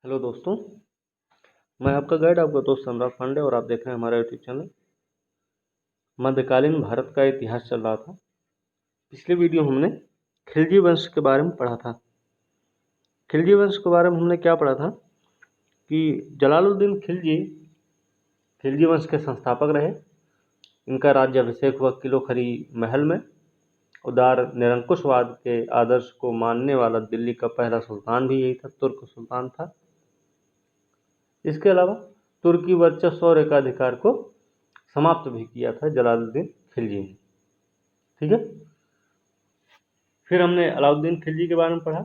Hello दोस्तों, मैं आपका गाइड आपका दोस्त सम्राट पांडे और आप देख रहे हैं हमारा यूट्यूब चैनल। मध्यकालीन भारत का इतिहास चल रहा था। पिछले वीडियो हमने खिलजी वंश के बारे में पढ़ा था। खिलजी वंश के बारे में हमने क्या पढ़ा था कि जलालुद्दीन खिलजी खिलजी वंश के संस्थापक रहे। इनका राज्याभिषेक हुआ किलोखरी महल में। उदार निरंकुशवाद के आदर्श को मानने वाला दिल्ली का पहला सुल्तान भी यही था, तुर्क सुल्तान था। इसके अलावा तुर्की वर्चस्व और एकाधिकार को समाप्त भी किया था जलालुद्दीन खिलजी ने। ठीक है। फिर हमने अलाउद्दीन खिलजी के बारे में पढ़ा,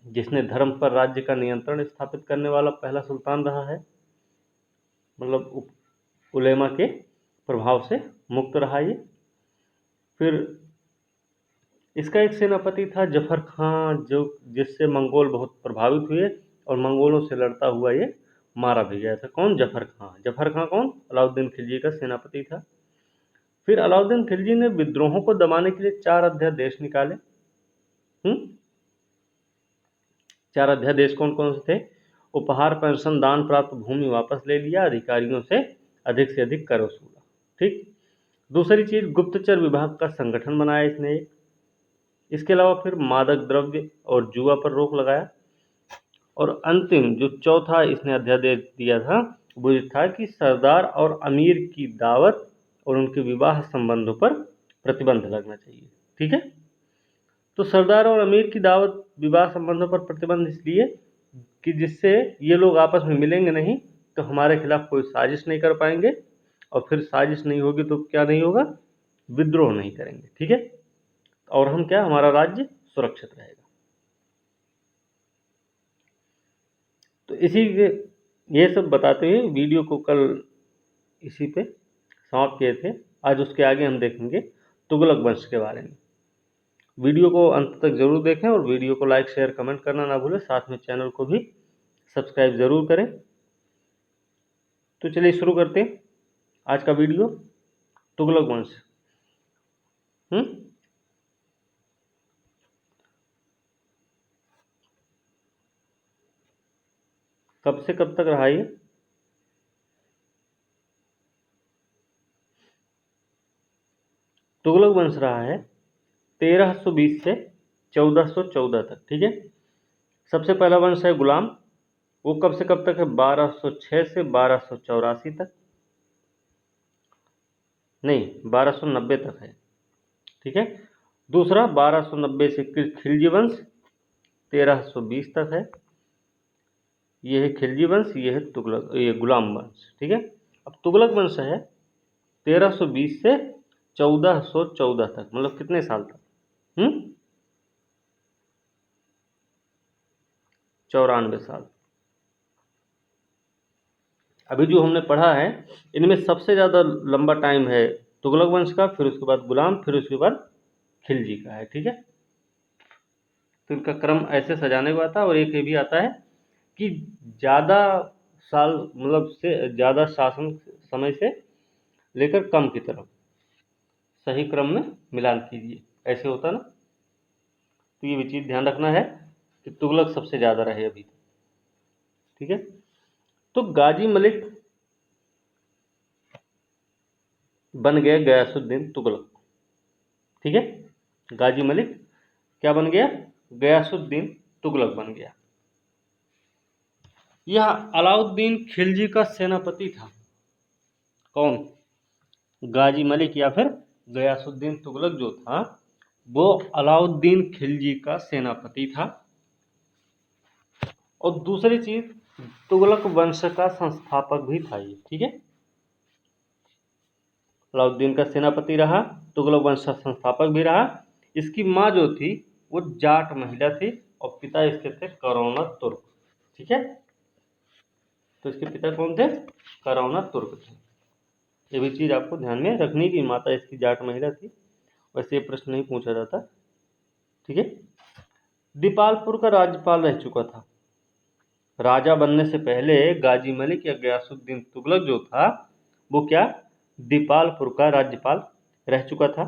जिसने धर्म पर राज्य का नियंत्रण स्थापित करने वाला पहला सुल्तान रहा है। मतलब उलेमा के प्रभाव से मुक्त रहा ये। फिर इसका एक सेनापति था जफर खां, जो जिससे मंगोल बहुत प्रभावित हुए और मंगोलों से लड़ता हुआ ये मारा भी गया था। कौन? जफर खां। जफर खां कौन? अलाउद्दीन खिलजी का सेनापति था। फिर अलाउद्दीन खिलजी ने विद्रोहों को दबाने के लिए 4 अध्यादेश निकाले। 4 अध्यादेश कौन कौन से थे? उपहार, पेंशन, दान प्राप्त भूमि वापस ले लिया, अधिकारियों से अधिक कर वसूला। ठीक। दूसरी चीज, गुप्तचर विभाग का संगठन बनाया इसने। इसके अलावा फिर मादक द्रव्य और जुआ पर रोक लगाया। और अंतिम जो चौथा इसने अध्यादेश दिया था वो ये था कि सरदार और अमीर की दावत और उनके विवाह संबंधों पर प्रतिबंध लगना चाहिए। ठीक है। तो सरदार और अमीर की दावत, विवाह संबंधों पर प्रतिबंध इसलिए कि जिससे ये लोग आपस में मिलेंगे नहीं तो हमारे खिलाफ कोई साजिश नहीं कर पाएंगे, और फिर साजिश नहीं होगी तो क्या नहीं होगा? विद्रोह नहीं करेंगे। ठीक है। और हम क्या, हमारा राज्य सुरक्षित रहेगा। तो इसी के ये सब बताते हुए वीडियो को कल इसी पे समाप्त किए थे। आज उसके आगे हम देखेंगे तुगलक वंश के बारे में। वीडियो को अंत तक जरूर देखें और वीडियो को लाइक शेयर कमेंट करना ना भूलें। साथ में चैनल को भी सब्सक्राइब जरूर करें। तो चलिए शुरू करते हैं आज का वीडियो। तुगलक वंश। कब से कब तक रहा ये? तुगलक वंश रहा है 1320 से 1414 तक। ठीक है। सबसे पहला वंश है गुलाम। वो कब से कब तक है? 1206 से 1284 तक। नहीं, 1290 तक है। ठीक है। दूसरा 1290 से खिलजी वंश 1320 तक है। ये है खिलजी वंश, ये है ये गुलाम वंश। ठीक है। अब तुगलक वंश है 1320 से 1414 तक। मतलब कितने साल तक? 94 साल। अभी जो हमने पढ़ा है इनमें सबसे ज़्यादा लंबा टाइम है तुगलक वंश का, फिर उसके बाद गुलाम, फिर उसके बाद खिलजी का है। ठीक है। तो इनका क्रम ऐसे सजाने को आता है। और एक ये भी आता है कि ज़्यादा साल, मतलब से ज़्यादा शासन समय से लेकर कम की तरफ सही क्रम में मिलान कीजिए, ऐसे होता ना। तो ये भी चीज़ ध्यान रखना है कि तुगलक सबसे ज़्यादा रहे अभी तक। ठीक है। तो गाजी मलिक बन गए गयासुद्दीन तुगलक। ठीक है। गाजी मलिक क्या बन गया? गयासुद्दीन तुगलक बन गया। यह अलाउद्दीन खिलजी का सेनापति था। कौन? गाजी मलिक या फिर गयासुद्दीन तुगलक जो था वो अलाउद्दीन खिलजी का सेनापति था। और दूसरी चीज, तुगलक वंश का संस्थापक भी था ये। ठीक है। अलाउद्दीन का सेनापति रहा, तुगलक वंश का संस्थापक भी रहा। इसकी माँ जो थी वो जाट महिला थी और पिता इसके थे करौना तुर्क। ठीक है। तो इसके पिता कौन थे? करौना तुर्क थे। ये भी चीज आपको ध्यान में रखनी की माता इसकी जाट महिला थी। वैसे ये प्रश्न नहीं पूछा जाता। ठीक है। दीपालपुर का राज्यपाल रह चुका था। राजा बनने से पहले गाजी मलिक या गयासुद्दीन तुगलक जो था वो क्या? दीपालपुर का राज्यपाल रह चुका था।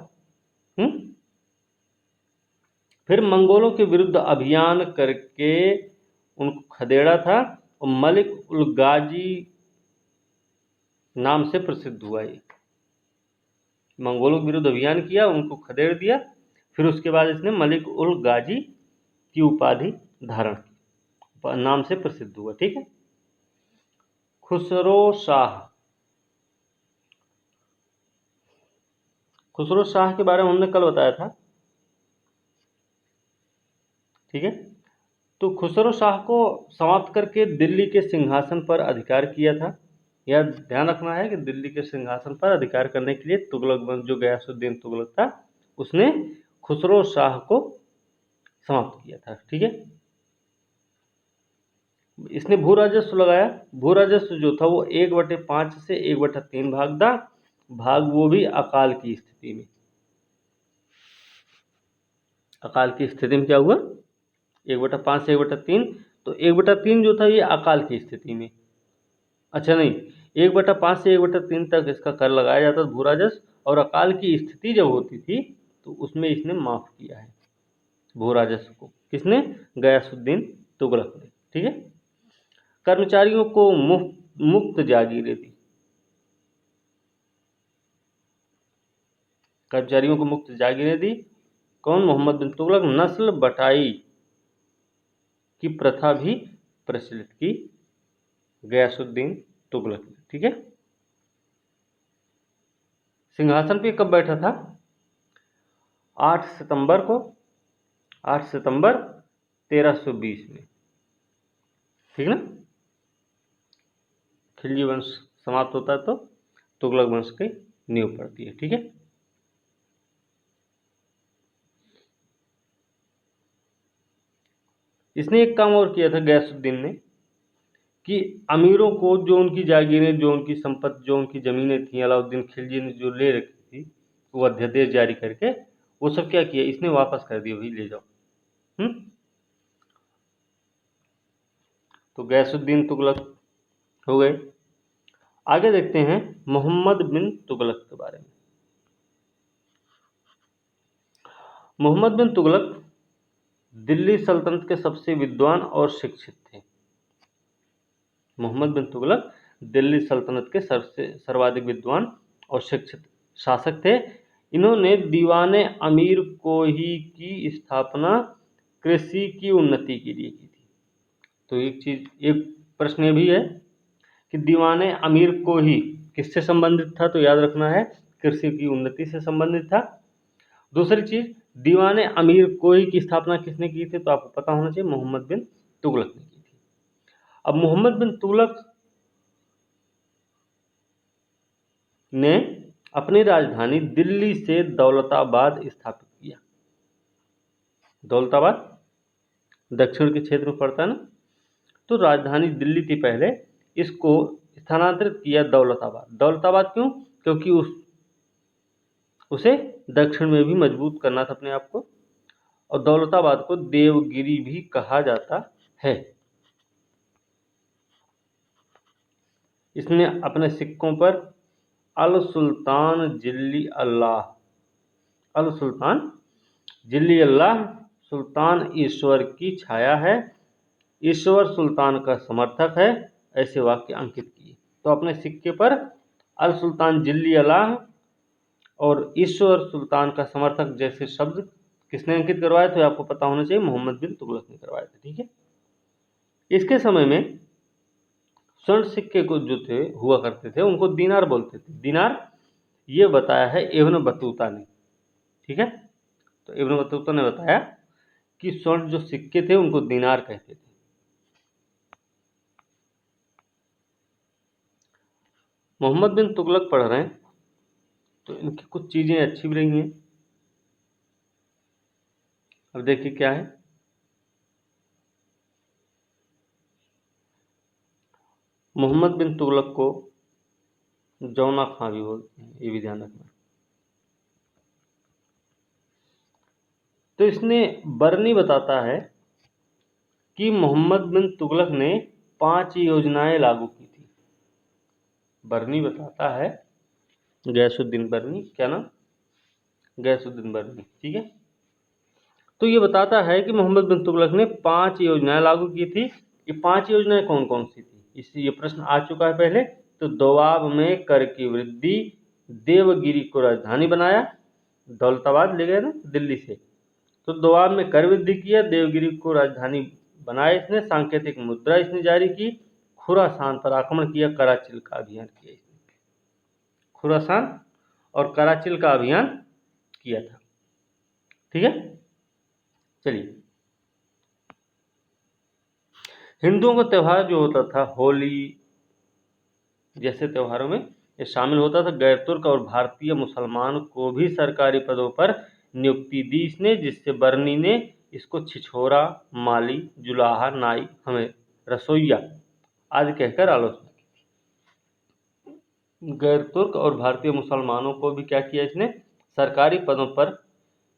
फिर मंगोलों के विरुद्ध अभियान करके उनको खदेड़ा था और मलिक उल गाजी नाम से प्रसिद्ध हुआ। ये मंगोलों के विरुद्ध अभियान किया, उनको खदेड़ दिया, फिर उसके बाद इसने मलिक उल गाजी की उपाधि धारण की, नाम से प्रसिद्ध हुआ। ठीक है। खुसरो शाह, खुसरो शाह के बारे में हमने कल बताया था। ठीक है। तो खुसरो शाह को समाप्त करके दिल्ली के सिंहासन पर अधिकार किया था। यह ध्यान रखना है कि दिल्ली के सिंहासन पर अधिकार करने के लिए तुगलक वंश, जो गयासुद्दीन तुगलक था, उसने खुसरो शाह को समाप्त किया था। ठीक है। इसने भू राजस्व लगाया। भू राजस्व जो था वो 1/5 से 1/3 भाग था, भाग वो भी अकाल की स्थिति में। अकाल की स्थिति में क्या हुआ? 1/5 से 1/3। तो 1/3 जो था ये अकाल की स्थिति में, अच्छा नहीं, 1/5 से 1/3 तक इसका कर लगाया जाता था भू राजस्व, और अकाल की स्थिति जब होती थी तो उसमें इसने माफ किया है भू राजस्व को। किसने? गयासुद्दीन तुगलक ने। ठीक है। कर्मचारियों को मुफ्त जागीरें दी। कर्मचारियों को मुफ्त जागीरें दी। कौन? मोहम्मद बिन तुगलक। नस्ल बटाई की प्रथा भी प्रचलित की गयासुद्दीन तुगलक ने। ठीक है। सिंहासन पे कब बैठा था? 8 सितंबर को, 8 सितंबर 1320 में। ठीक ना। खिलजी वंश समाप्त होता है तो तुगलक वंश की नींव पड़ती है। ठीक है। इसने एक काम और किया था गयासुद्दीन ने, कि अमीरों को जो उनकी जागीरें, जो उनकी संपत्ति, जो उनकी जमीनें थी, अलाउद्दीन खिलजी ने जो ले रखी थी, वो अध्यादेश जारी करके वो सब क्या किया? इसने वापस कर दिया, भाई ले जाओ। तो गयासुद्दीन तुगलक हो गए। आगे देखते हैं मोहम्मद बिन तुगलक के बारे में। मोहम्मद बिन तुगलक दिल्ली सल्तनत के सबसे विद्वान और शिक्षित थे। मोहम्मद बिन तुगलक दिल्ली सल्तनत के सर्वाधिक विद्वान और शिक्षित शासक थे। इन्होंने दीवाने अमीर कोही की स्थापना कृषि की उन्नति के लिए की थी। तो एक प्रश्न ये भी है कि दीवाने अमीर कोही किससे संबंधित था? तो याद रखना है, कृषि की उन्नति से संबंधित था। दूसरी चीज, दीवाने अमीर कोही की स्थापना किसने की थी? तो आपको पता होना चाहिए, मोहम्मद बिन तुगलक ने की थी। अब मोहम्मद बिन तुगलक ने अपनी राजधानी दिल्ली से दौलताबाद स्थापित किया। दौलताबाद दक्षिण के क्षेत्र में पड़ता है ना, तो राजधानी दिल्ली थी पहले, इसको स्थानांतरित किया दौलताबाद। दौलताबाद क्यों? क्योंकि उसे दक्षिण में भी मजबूत करना था अपने आप को, और दौलताबाद को देवगिरी भी कहा जाता है। इसने अपने सिक्कों पर अल सुल्तान जिल्ली अल्लाह, अल सुल्तान जिल्ली अल्लाह, सुल्तान ईश्वर की छाया है, ईश्वर सुल्तान का समर्थक है, ऐसे वाक्य अंकित किए। तो अपने सिक्के पर अल सुल्तान जिल्ली अल्लाह और ईश्वर सुल्तान का समर्थक जैसे शब्द किसने अंकित करवाए? तो आपको पता होना चाहिए, मोहम्मद बिन तुगलक ने करवाए थे। ठीक है। इसके समय में स्वर्ण सिक्के को जो थे हुआ करते थे उनको दीनार बोलते थे। दीनार ये बताया है इब्न बतूता ने। ठीक है। तो इब्न बतूता ने बताया कि स्वर्ण जो सिक्के थे उनको दीनार कहते थे। मोहम्मद बिन तुगलक पढ़ रहे हैं तो इनकी कुछ चीजें अच्छी भी रही हैं। अब देखिए क्या है। मोहम्मद बिन तुगलक को जौना खां भी बोलते हैं, ये भी ध्यान रखना। तो इसने बरनी बताता है कि मोहम्मद बिन तुगलक ने 5 योजनाएं लागू की थी। बरनी बताता है, गयासुद्दीन बरनी, क्या नाम? गयासुद्दीन बरनी। ठीक है। तो ये बताता है कि मोहम्मद बिन तुगलक ने 5 योजनाएं लागू की थी। ये 5 योजनाएं कौन कौन सी थी, इससे ये प्रश्न आ चुका है पहले। तो दोआब में कर की वृद्धि, देवगिरी को राजधानी बनाया, दौलताबाद ले गए ना दिल्ली से, तो दोआब में कर वृद्धि किया, देवगिरी को राजधानी बनाया इसने, सांकेतिक मुद्रा इसने जारी की, खुरासान पर आक्रमण किया, कराचिल का अभियान किया इसने। खुरासान और कराचिल का अभियान किया था। ठीक है, चलिए। हिंदुओं का त्यौहार जो होता था होली जैसे त्योहारों में ये शामिल होता था। गैर तुर्क और भारतीय मुसलमान को भी सरकारी पदों पर नियुक्ति दी इसने, जिससे बर्नी ने इसको छिछोरा, माली, जुलाहा, नाई, हमें रसोइया आदि कहकर आलोचना की। गैर तुर्क और भारतीय मुसलमानों को भी क्या किया इसने, सरकारी पदों पर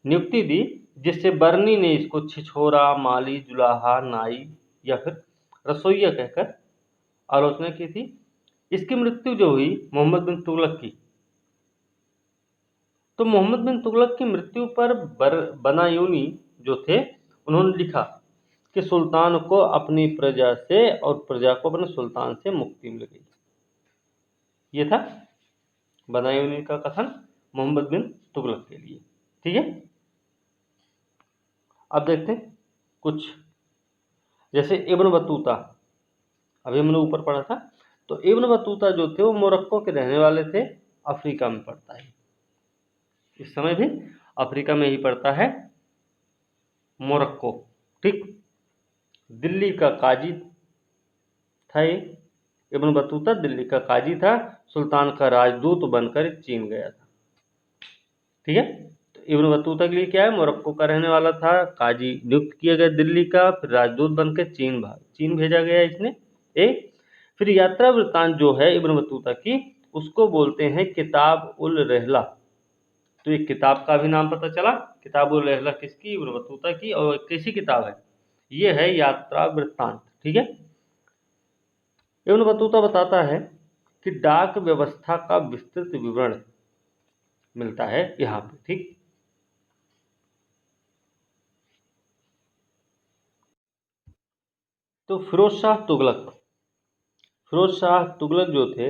नियुक्ति दी, जिससे बर्नी ने इसको छिछोरा, माली, जुलाहा, नाई या फिर रसोइया कहकर आलोचना की थी। इसकी मृत्यु जो हुई मोहम्मद बिन तुगलक की, तो मोहम्मद बिन तुगलक की मृत्यु पर बनायूनी जो थे उन्होंने लिखा कि सुल्तान को अपनी प्रजा से और प्रजा को अपने सुल्तान से मुक्ति मिल गई। ये था बनायूनी का कथन मोहम्मद बिन तुगलक के लिए। ठीक है, अब देखते हैं कुछ, जैसे इब्न बतूता, अभी हमने ऊपर पढ़ा था। तो इब्न बतूता जो थे वो मोरक्को के रहने वाले थे, अफ्रीका में पड़ता है, इस समय भी अफ्रीका में ही पड़ता है मोरक्को। ठीक, दिल्ली का काजी था ये इब्न बतूता, दिल्ली का काजी था, सुल्तान का राजदूत बनकर चीन गया था। ठीक है, तो इब्न बतूता के लिए क्या है, मोरक्को का रहने वाला था, काजी नियुक्त किया गया दिल्ली का, फिर राजदूत बनकर चीन भेजा गया इसने। फिर यात्रा वृत्तांत जो है इब्न बतूता की, उसको बोलते हैं किताब उल रहला। तो एक किताब का भी नाम पता चला, किताब उल रहला किसकी, इब्न बतूता की, और कैसी किताब है, ये है यात्रा वृत्तांत। ठीक है, इब्न बतूता बताता है कि डाक व्यवस्था का विस्तृत विवरण मिलता है यहाँ पे। ठीक, तो फिरोज शाह तुगलक जो थे,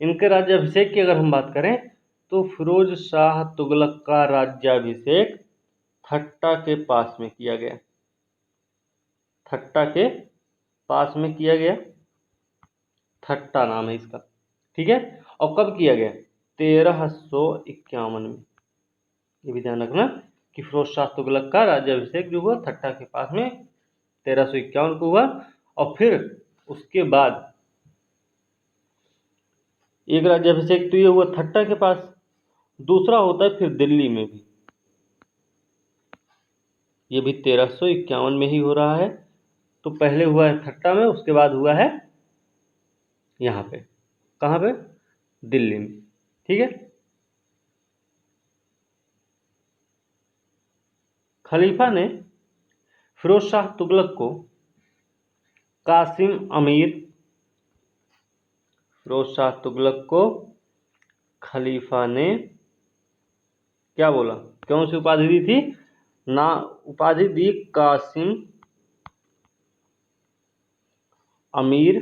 इनके राज्याभिषेक की अगर हम बात करें तो फिरोज शाह तुगलक का राज्याभिषेक थट्टा के पास में किया गया। थट्टा के पास में किया गया, थट्टा नाम है इसका। ठीक है, और कब किया गया, 1351 में। ये भी ध्यान रखना कि फिरोज शाह तुगलक का राज्याभिषेक जो हुआ थट्टा के पास में 1351 को हुआ, और फिर उसके बाद एक राज्याभिषेक तो ये हुआ थट्टा के पास, दूसरा होता है फिर दिल्ली में भी, ये भी 1351 में ही हो रहा है। तो पहले हुआ है थट्टा में, उसके बाद हुआ है यहाँ पे, कहाँ पे, दिल्ली में। ठीक है, खलीफा ने फिरोज शाह तुगलक को कासिम अमीर, फिरोज शाह तुगलक को खलीफा ने क्या बोला, कौन सी उपाधि दी थी ना, उपाधि दी कासिम अमीर,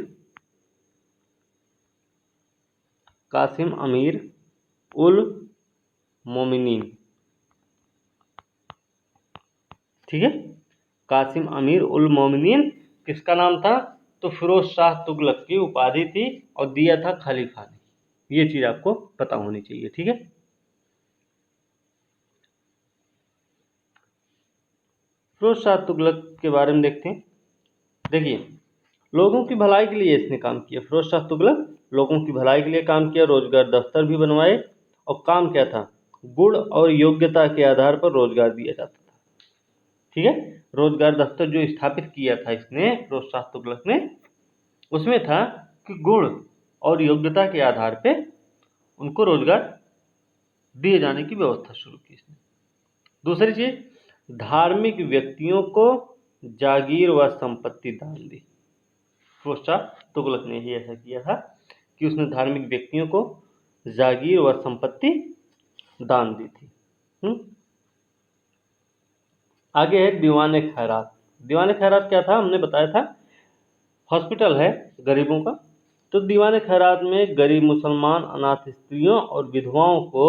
कासिम अमीर उल मोमिनीन। ठीक है, कासिम अमीर उल मोमिनीन किसका नाम था, तो फिरोज शाह तुगलक की उपाधि थी, और दिया था खलीफा ने। ये चीज आपको पता होनी चाहिए। ठीक है, फिरोज शाह तुगलक के बारे में देखते हैं। देखिए, लोगों की भलाई के लिए इसने काम किया, फिरोज शाह तुगलक लोगों की भलाई के लिए काम किया, रोजगार दफ्तर भी बनवाए, और काम क्या था, गुण और योग्यता के आधार पर रोजगार दिया जाता था। ठीक है, रोजगार दफ्तर जो स्थापित किया था इसने, फिरोज शाह तुगलक ने, उसमें था कि गुण और योग्यता के आधार पे उनको रोजगार दिए जाने की व्यवस्था शुरू की इसने। दूसरी चीज, धार्मिक व्यक्तियों को जागीर व संपत्ति दान दी। फिरोज शाह तुगलक ने ही ऐसा किया था कि उसने धार्मिक व्यक्तियों को जागीर व संपत्ति दान दी थी। आगे है दीवान खैरात। दीवान खैरात क्या था, हमने बताया था हॉस्पिटल है गरीबों का। तो दीवान खैरात में गरीब मुसलमान अनाथ स्त्रियों और विधवाओं को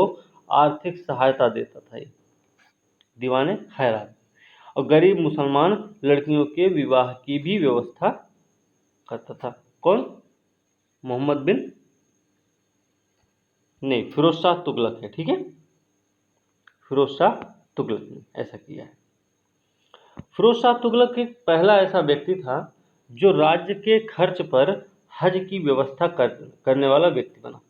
आर्थिक सहायता देता था ये दीवान खैरात। और गरीब मुसलमान लड़कियों के विवाह की भी व्यवस्था करता था। कौन? मोहम्मद बिन नहीं, फिरोज शाह तुगलक है। ठीक है, फिरोज शाह तुगलक ने ऐसा किया है। फिरोज शाह तुगलक एक पहला ऐसा व्यक्ति था जो राज्य के खर्च पर हज की व्यवस्था करने वाला व्यक्ति बना।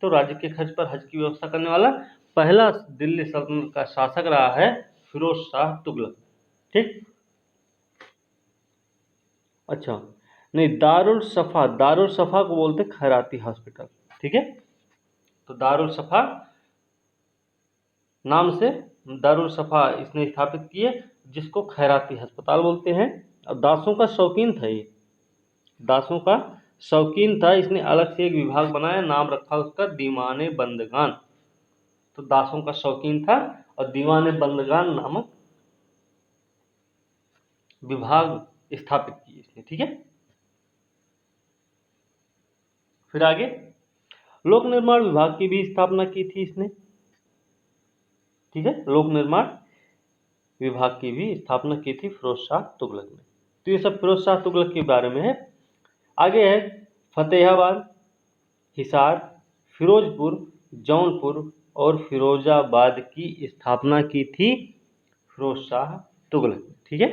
तो राज्य के खर्च पर हज की व्यवस्था करने वाला पहला दिल्ली सल्तनत का शासक रहा है फिरोज शाह तुगलक। ठीक, अच्छा नहीं, दारुल सफा को बोलते खैराती हॉस्पिटल। ठीक है, तो दारुल सफा नाम से दारुल सफा इसने स्थापित किए, जिसको खैराती अस्पताल बोलते हैं। और दासों का शौकीन था ये, दासों का शौकीन था। इसने अलग से एक विभाग बनाया, नाम रखा उसका दीवाने बंदगान। तो दासों का शौकीन था और दीवाने बंदगान नामक विभाग स्थापित किए इसने। ठीक है, फिर आगे लोक निर्माण विभाग की भी स्थापना की थी इसने। ठीक है, लोक निर्माण विभाग की भी स्थापना की थी फिरोज शाह तुगलक ने। तो ये सब फिरोज शाह तुगलक के बारे में है। आगे है फतेहाबाद, हिसार, फिरोजपुर, जौनपुर और फिरोजाबाद की स्थापना की थी फिरोज शाह तुगलक ने। ठीक है,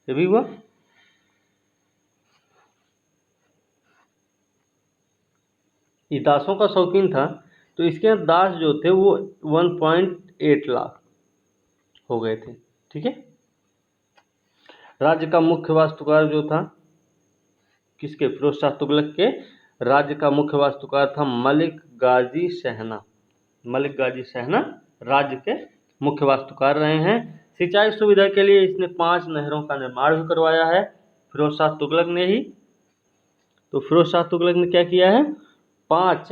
ये भी हुआ। ये दासों का शौकीन था, तो इसके दास जो थे वो 1.8 लाख हो गए थे। ठीक है, राज्य का मुख्य वास्तुकार जो था किसके? फिरोज शाह तुगलक के। राज्य का मुख्य वास्तुकार था मलिक गाजी सहना। मलिक गाजी सहना राज्य के मुख्य वास्तुकार रहे हैं। सिंचाई सुविधा के लिए इसने 5 नहरों का निर्माण भी करवाया है फिरोज शाह तुगलक ने ही। तो फिरोज शाह तुगलक ने क्या किया है? 5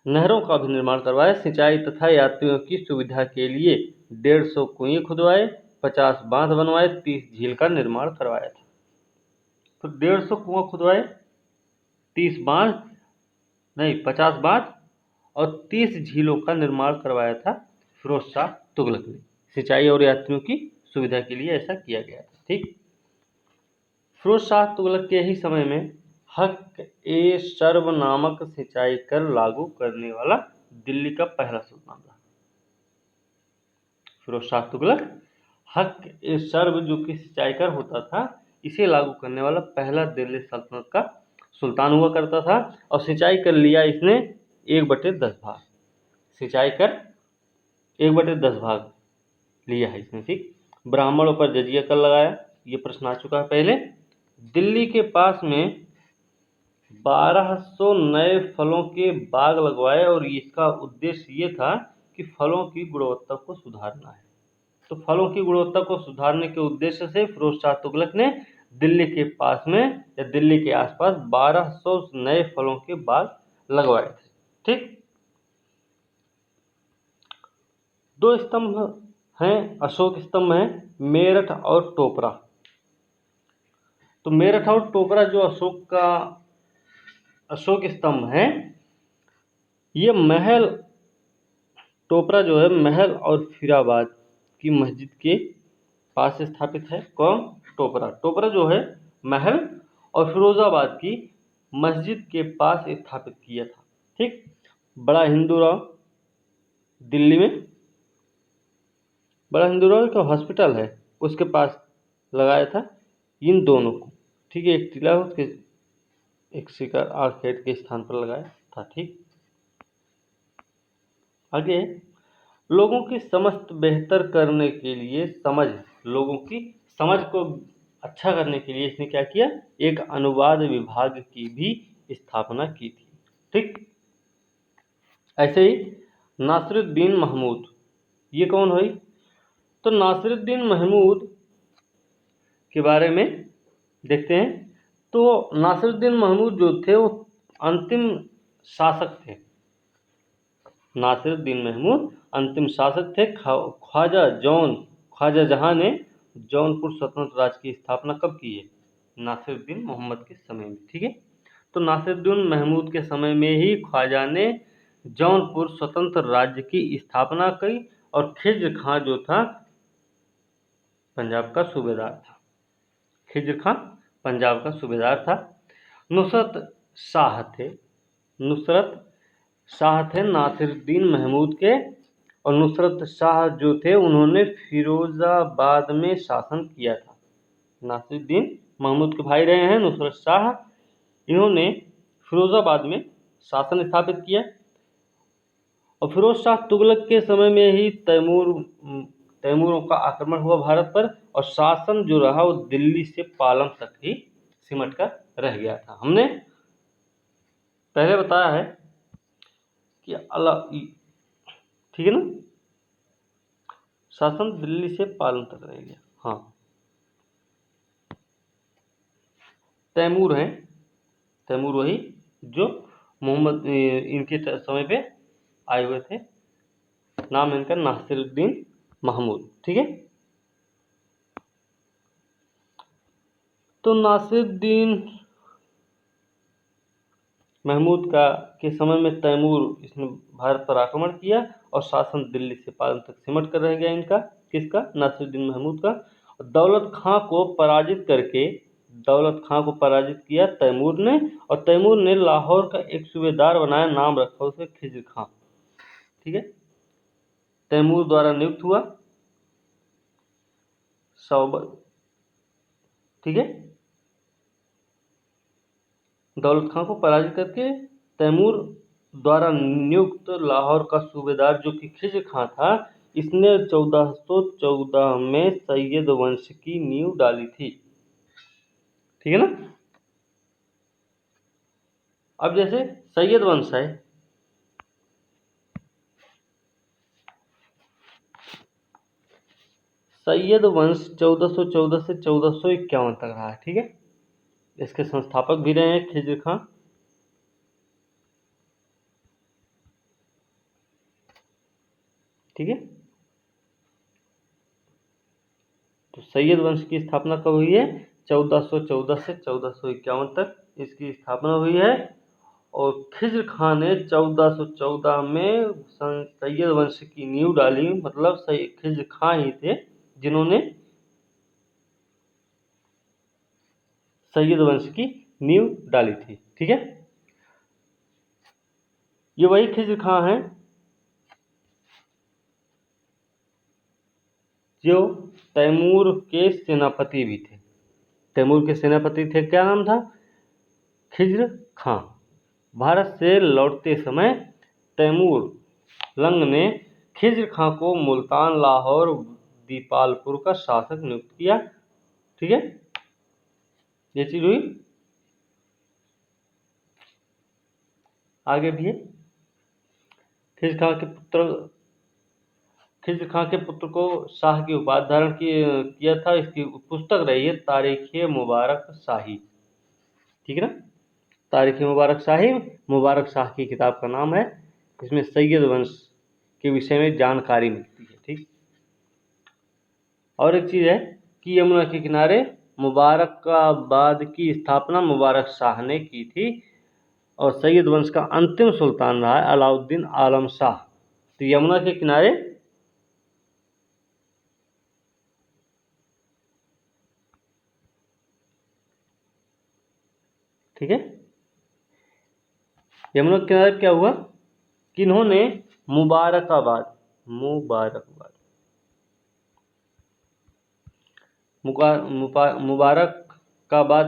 नहरों का भी निर्माण करवाया। सिंचाई तथा यात्रियों की सुविधा के लिए 150 कुएं खुदवाए, 50 बांध बनवाए, 30 झील का निर्माण करवाया था। तो 150 कुआं खुदवाए, 30 बांध नहीं 50 बांध और 30 झीलों का निर्माण करवाया था फिरोज शाह तुगलक ने। सिंचाई और यात्रियों की सुविधा के लिए ऐसा किया गया था। ठीक, फिरोज शाह तुगलक के ही समय में हक ए शर्ब नामक सिंचाई कर लागू करने वाला दिल्ली का पहला सुल्तान था। फिरोज शाह तुगलक हक ए शर्ब जो कि सिंचाई कर होता था, इसे लागू करने वाला पहला दिल्ली सल्तनत का सुल्तान हुआ करता था। और सिंचाई कर लिया इसने 1/10 भाग। सिंचाई कर 1/10 भाग लिया है इसने। ठीक, ब्राह्मणों पर जजिया कर लगाया, ये प्रश्न आ चुका है पहले। दिल्ली के पास में 1200 नए फलों के बाग लगवाए और इसका उद्देश्य ये था कि फलों की गुणवत्ता को सुधारना है। तो फलों की गुणवत्ता को सुधारने के उद्देश्य से फिरोज शाह तुगलक ने दिल्ली के पास में या दिल्ली के आसपास 1200 नए फलों के बाग लगवाए थे। ठीक, 2 स्तंभ हैं, अशोक स्तंभ हैं, मेरठ और टोपरा। तो मेरठ और टोपरा जो अशोक स्तंभ है, ये महल, टोपरा जो है महल और फिराबाद की मस्जिद के पास स्थापित है। कौन? टोपरा। टोपरा जो है महल और फिरोजाबाद की मस्जिद के पास स्थापित किया था। ठीक, बड़ा हिंदूराव दिल्ली में बड़ा हिंदूराव का हॉस्पिटल है, उसके पास लगाया था इन दोनों को। ठीक है, एक टीला उसके एक शिकार आर्केड के स्थान पर लगाया था। ठीक, आगे लोगों की समझ बेहतर करने के लिए लोगों की समझ को अच्छा करने के लिए इसने क्या किया? एक अनुवाद विभाग की भी स्थापना की थी। ठीक, ऐसे ही नासिरुद्दीन महमूद, ये कौन हुई? तो नासिरुद्दीन महमूद के बारे में देखते हैं। तो नासिरुद्दीन महमूद जो थे वो अंतिम शासक थे नासिरुद्दीन महमूद अंतिम शासक थे। ख्वाजा जहां ने जौनपुर स्वतंत्र राज्य की स्थापना कब की है? नासिरुद्दीन मोहम्मद के समय में। ठीक है, तो नासिरुद्दीन महमूद के समय में ही ख्वाजा ने जौनपुर स्वतंत्र राज्य की स्थापना की और खिज्र खां जो था पंजाब का सूबेदार था। खिज्र खां पंजाब का सूबेदार था। नुसरत शाह थे नासिरुद्दीन महमूद के, और नुसरत शाह जो थे उन्होंने फिरोजाबाद में शासन किया था। नासिरुद्दीन महमूद के भाई रहे हैं नुसरत शाह, इन्होंने फिरोजाबाद में शासन स्थापित किया। और फिरोज शाह तुगलक के समय में ही तैमूरों का आक्रमण हुआ भारत पर, और शासन जो रहा वो दिल्ली से पालम तक ही सिमट कर रह गया था। हमने पहले बताया है कि ठीक है ना, शासन दिल्ली से पालम तक रह गया। हाँ, तैमूर हैं, तैमूर वही जो मोहम्मद इनके समय पे आए हुए थे। नाम है इनका नासिरुद्दीन महमूद। ठीक है, तो नासिरुद्दीन महमूद के समय में तैमूर इसने भारत पर आक्रमण किया और शासन दिल्ली से पालम तक सिमट कर रह गया इनका। किसका? नासिरुद्दीन महमूद का। दौलत खां को पराजित किया तैमूर ने, और तैमूर ने लाहौर का एक सूबेदार बनाया, नाम रखा उसे खिज्र खां। ठीक है, तैमूर द्वारा नियुक्त हुआ। ठीक है, दौलत खां को पराजित करके तैमूर द्वारा नियुक्त लाहौर का सूबेदार जो कि खिज्र खां था, इसने 1414 में सैयद वंश की नींव डाली थी। ठीक है ना। अब जैसे सैयद वंश है, सैयद वंश 1414 से 1451 तक रहा है। ठीक है, इसके संस्थापक भी रहे हैं खिज्र खां। ठीक है, तो सैयद वंश की स्थापना कब हुई है? 1414 से 1451 तक इसकी स्थापना हुई है। और खिज्र खां ने 1414 में सैयद वंश की नींव डाली, मतलब खिज्र खां ही थे जिन्होंने सैयद वंश की नींव डाली थी। ठीक है, ये वही खिज्र खां हैं जो तैमूर के सेनापति भी थे। तैमूर के सेनापति थे, क्या नाम था? खिज्र खां। भारत से लौटते समय तैमूर लंग ने खिज्र खां को मुल्तान, लाहौर, दीपालपुर का शासक नियुक्त किया। ठीक है, ये चीज हुई। आगे भी है, खिज्र खां के पुत्र को शाह की उपाधि धारण किया था। इसकी पुस्तक रही है तारीख मुबारक शाही। ठीक है ना, तारीख मुबारक शाह की किताब का नाम है। इसमें सैयद वंश के विषय में जानकारी मिलती है। ठीक, और एक चीज है कि यमुना के किनारे मुबारकाबाद की स्थापना मुबारक शाह ने की थी, और सैयद वंश का अंतिम सुल्तान रहा है अलाउद्दीन आलम शाह। तो यमुना के किनारे ठीक है, यमुना के किनारे क्या हुआ कि इन्होंने मुबारकाबाद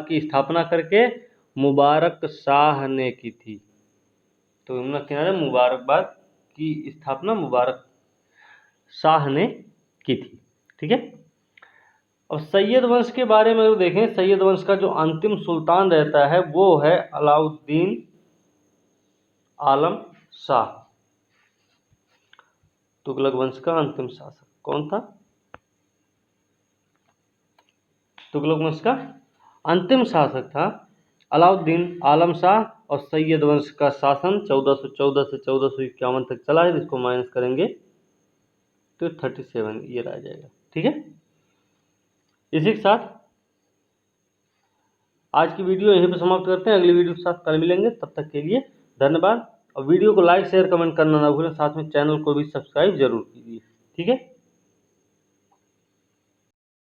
की स्थापना करके मुबारक शाह ने की थी। तो यमुना के किनारे मुबारकाबाद की स्थापना मुबारक शाह ने की थी। ठीक है, और सैयद वंश के बारे में अगर देखें, सैयद वंश का जो अंतिम सुल्तान रहता है वो है अलाउद्दीन आलम शाह। तुगलक वंश का अंतिम शासक कौन था? तुगलक वंश का अंतिम शासक था अलाउद्दीन आलम शाह और सैयद वंश का शासन 1414 से 1451 तक चला है। इसको माइनस करेंगे तो 37 ईयर आ जाएगा। ठीक है, इसी के साथ आज की वीडियो यहीं पर समाप्त करते हैं। अगली वीडियो के साथ कल मिलेंगे, तब तक के लिए धन्यवाद। और वीडियो को लाइक शेयर कमेंट करना ना भूलें, साथ में चैनल को भी सब्सक्राइब जरूर कीजिए। ठीक है।